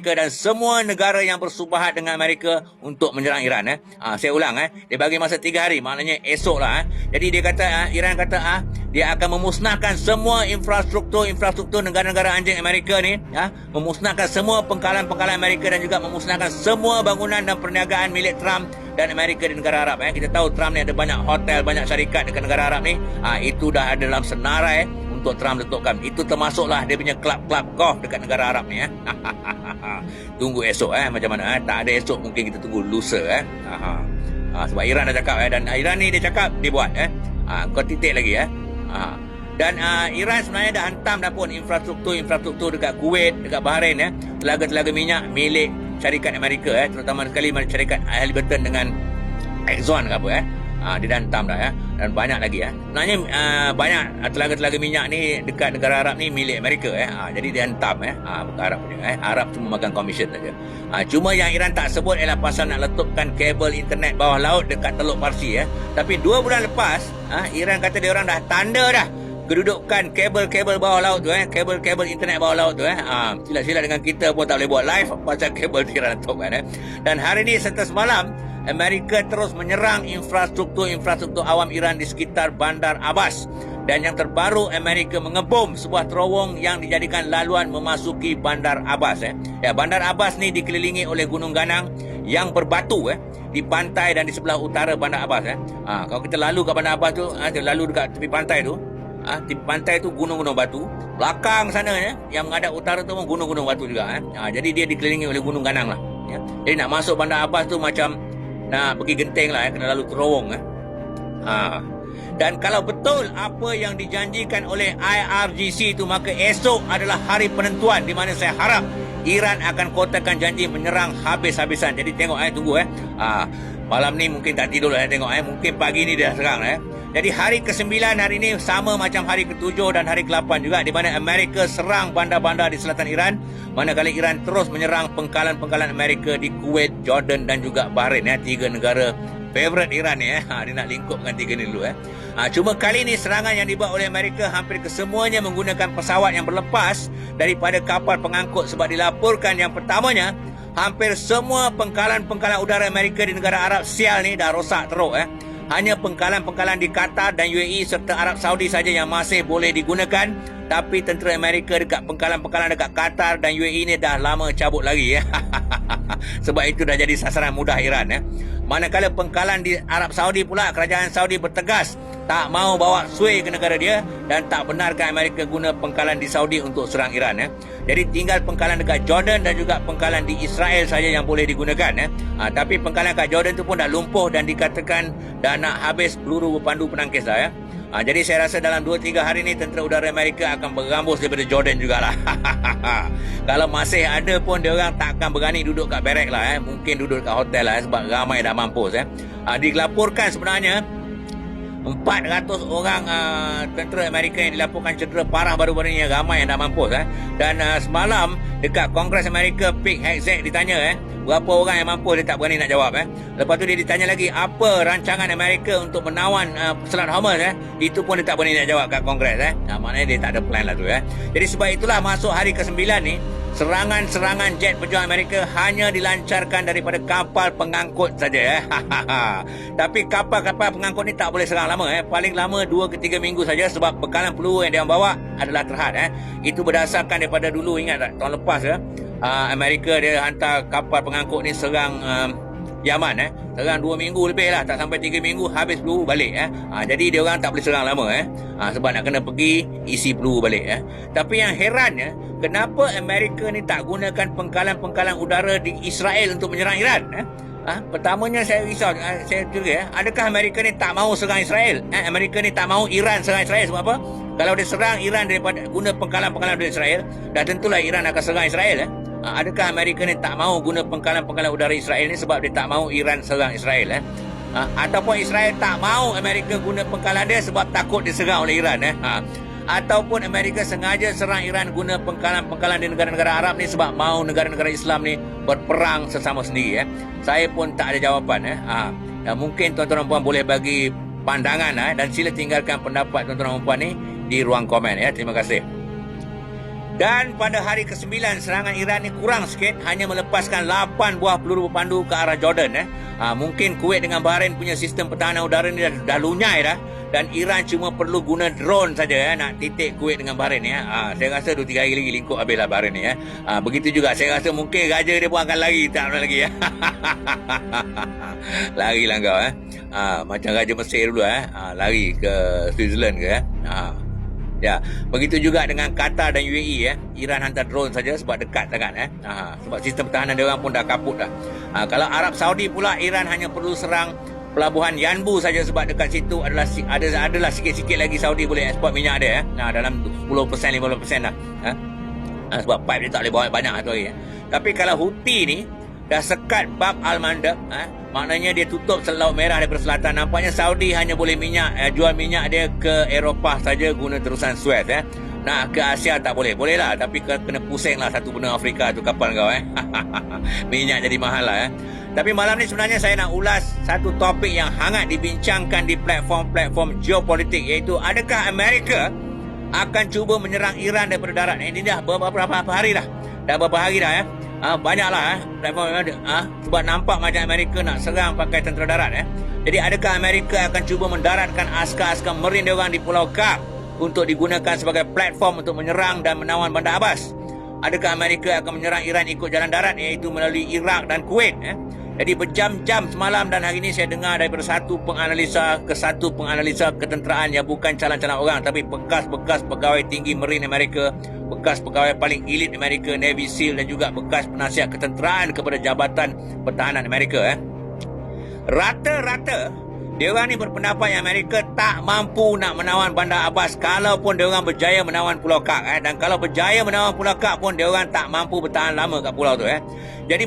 Amerika dan semua negara yang bersubahat dengan Amerika untuk menyerang Iran. Saya ulang, dia bagi masa 3 hari, maknanya esok lah. Jadi dia kata, Iran kata dia akan memusnahkan semua infrastruktur negara-negara anjing Amerika ni, memusnahkan semua pengkalan-pengkalan Amerika dan juga memusnahkan semua bangunan dan perniagaan milik Trump dan Amerika di negara Arab. Kita tahu Trump ni ada banyak hotel, banyak syarikat dekat negara Arab ni. Itu dah ada dalam senarai untuk Trump letukkan. Itu termasuklah dia punya klub-klub golf dekat negara Arab ni. Tunggu esok macam mana. Tak ada esok, mungkin kita tunggu lusa. Sebab Iran dah cakap dan Iran ni dia cakap dia buat. Kau titik lagi. Dan Iran sebenarnya dah hantam dah pun infrastruktur dekat Kuwait, dekat Bahrain, telaga-telaga minyak milik syarikat Amerika, terutama sekali syarikat Halliburton dengan Exxon ke apa. Dia dah hantam dah dan banyak lagi. Sebenarnya banyak telaga-telaga minyak ni dekat negara Arab ni milik Amerika. Jadi dia hantam bukan Arab punya. Arab cuma makan komisen saja. Cuma yang Iran tak sebut ialah pasal nak letupkan kabel internet bawah laut dekat Teluk Parsi. Tapi 2 bulan lepas Iran kata dia orang dah tanda dah kedudukan kabel-kabel bawah laut tu, kabel-kabel internet bawah laut tu. Silat-silat dengan kita pun tak boleh buat live pasal kabel Iran letupkan. Dan hari ni serta semalam Amerika terus menyerang infrastruktur awam Iran di sekitar Bandar Abbas. Dan yang terbaru, Amerika mengebom sebuah terowong yang dijadikan laluan memasuki Bandar Abbas. Bandar Abbas ni dikelilingi oleh Gunung Ganang yang berbatu di pantai dan di sebelah utara Bandar Abbas. Kalau kita lalu kat Bandar Abbas tu, lalu dekat tepi pantai tu, tepi pantai tu gunung-gunung batu. Belakang sana yang menghadap utara tu pun gunung-gunung batu juga. Jadi dia dikelilingi oleh Gunung Ganang lah. Jadi nak masuk Bandar Abbas tu macam nak pergi genting lah, kena lalu terowong. Dan kalau betul apa yang dijanjikan oleh IRGC itu, maka esok adalah hari penentuan di mana saya harap Iran akan kotakan janji menyerang habis-habisan. Jadi tengok tunggu malam ni mungkin tak tidur lah tengok mungkin pagi ni dia serang Jadi hari ke-9 hari ni sama macam hari ke-7 dan hari ke-8 juga, di mana Amerika serang bandar-bandar di selatan Iran, manakala Iran terus menyerang pengkalan-pengkalan Amerika di Kuwait, Jordan dan juga Bahrain. 3 negara favorite Iran ni. Dia nak lingkupkan 3 ni dulu. Cuma kali ni serangan yang dibuat oleh Amerika hampir kesemuanya menggunakan pesawat yang berlepas daripada kapal pengangkut, sebab dilaporkan yang pertamanya hampir semua pengkalan-pengkalan udara Amerika di negara Arab sial ni dah rosak teruk. Hanya pengkalan-pengkalan di Qatar dan UAE serta Arab Saudi saja yang masih boleh digunakan. Tapi tentera Amerika dekat pengkalan-pengkalan dekat Qatar dan UAE ni dah lama cabut lagi. Sebab itu dah jadi sasaran mudah Iran. Manakala pengkalan di Arab Saudi pula, kerajaan Saudi bertegas tak mau bawa sway ke negara dia dan tak benarkan Amerika guna pengkalan di Saudi untuk serang Iran. Jadi tinggal pengkalan dekat Jordan dan juga pengkalan di Israel saja yang boleh digunakan. Tapi pengkalan dekat Jordan tu pun dah lumpuh dan dikatakan dah nak habis peluru berpandu penangkis dah. Jadi saya rasa dalam 2-3 hari ni tentera udara Amerika akan bergambus daripada Jordan jugalah. Kalau masih ada pun dia orang tak akan berani duduk kat barek lah. Mungkin duduk kat hotel lah sebab ramai dah mampus. Dilaporkan sebenarnya 400 orang tentera Amerika yang dilaporkan cedera parah baru-baru ni, ramai yang dah mampus. Dan semalam dekat Kongres Amerika, Pete Hegseth ditanya berapa orang yang mampus, dia tak berani nak jawab. Lepas tu dia ditanya lagi apa rancangan Amerika untuk menawan Selat Hormuz. Itu pun dia tak berani nak jawab kat Kongres. Maknanya dia tak ada plan lah tu. Jadi sebab itulah masuk hari ke-9 ni, serangan-serangan jet pejuang Amerika hanya dilancarkan daripada kapal pengangkut saja. Tapi kapal-kapal pengangkut ni tak boleh serang lama. Paling lama 2 ke 3 minggu saja, sebab bekalan peluru yang dia bawa adalah terhad. Itu berdasarkan daripada dulu, ingat tak tahun lepas Amerika dia hantar kapal pengangkut ni serang Yaman. Serang 2 minggu lebih lah, tak sampai 3 minggu habis peluru balik. Jadi dia orang tak boleh serang lama sebab nak kena pergi isi peluru balik. Tapi yang heran kenapa Amerika ni tak gunakan pengkalan-pengkalan udara di Israel untuk menyerang Iran? Pertamanya saya risau, saya curiga adakah Amerika ni tak mahu serang Israel? Amerika ni tak mahu Iran serang Israel sebab apa? Kalau dia serang Iran daripada guna pengkalan-pengkalan dari Israel, dah tentulah Iran akan serang Israel. Adakah Amerika ni tak mahu guna pengkalan-pengkalan udara Israel ni sebab dia tak mahu Iran serang Israel? Ataupun Israel tak mahu Amerika guna pengkalan dia sebab takut diserang oleh Iran? Ataupun Amerika sengaja serang Iran guna pengkalan-pengkalan di negara-negara Arab ni sebab mahu negara-negara Islam ni berperang sesama sendiri? Saya pun tak ada jawapan. Mungkin tuan-tuan dan puan boleh bagi pandangan dan sila tinggalkan pendapat tuan-tuan dan puan ni di ruang komen. Terima kasih. Dan pada hari ke-9 serangan Iran ni kurang sikit, hanya melepaskan 8 buah peluru berpandu ke arah Jordan. Mungkin Kuwait dengan Bahrain punya sistem pertahanan udara ni dah lunyai dah, dan Iran cuma perlu guna drone saja nak titik Kuwait dengan Bahrain ni. Saya rasa 2-3 hari lagi lingkup habislah Bahrain ni. Begitu juga saya rasa mungkin raja dia pun akan lari tak lama lagi. Lari lah kau. Macam Raja Mesir dulu lari ke Switzerland ke. Ya, begitu juga dengan Qatar dan UAE. Iran hantar drone saja sebab dekat sangat. Sebab sistem pertahanan dia orang pun dah kaput dah. Kalau Arab Saudi pula, Iran hanya perlu serang pelabuhan Yanbu saja sebab dekat situ adalah sikit-sikit lagi Saudi boleh ekspor minyak dia. Dalam 10% 15% dah. Sebab pipe dia tak boleh bawa banyak satu hari. Tapi kalau Houthi ni dah sekat Bab Al-Mandab, maknanya dia tutup Laut Merah daripada selatan. Nampaknya Saudi hanya boleh jual minyak dia ke Eropah saja guna terusan Suez. Nak ke Asia tak boleh. Boleh lah, tapi kena pusing lah satu benua Afrika tu kapal kau. Minyak jadi mahal lah. Tapi malam ni sebenarnya saya nak ulas satu topik yang hangat dibincangkan di platform-platform geopolitik, iaitu adakah Amerika akan cuba menyerang Iran daripada darat. Ini dah beberapa hari dah. Dah beberapa hari dah. Banyaklah platform sebab nampak macam Amerika nak serang pakai tentera darat. Jadi adakah Amerika akan cuba mendaratkan askar-askar Marine dia orang di Pulau Kap untuk digunakan sebagai platform untuk menyerang dan menawan Bandar Abbas? Adakah Amerika akan menyerang Iran ikut jalan darat, iaitu melalui Iraq dan Kuwait? Jadi berjam-jam semalam dan hari ini saya dengar daripada satu penganalisa ketenteraan yang bukan calon-calon orang, tapi bekas-bekas pegawai tinggi Marine Amerika, bekas pegawai paling elit Amerika, Navy SEAL, dan juga bekas penasihat ketenteraan kepada Jabatan Pertahanan Amerika. Rata-rata diorang ni berpendapat yang Amerika tak mampu nak menawan Bandar Abbas kalaupun diorang berjaya menawan Pulau Kak. Dan kalau berjaya menawan Pulau Kak pun diorang tak mampu bertahan lama kat pulau tu. Jadi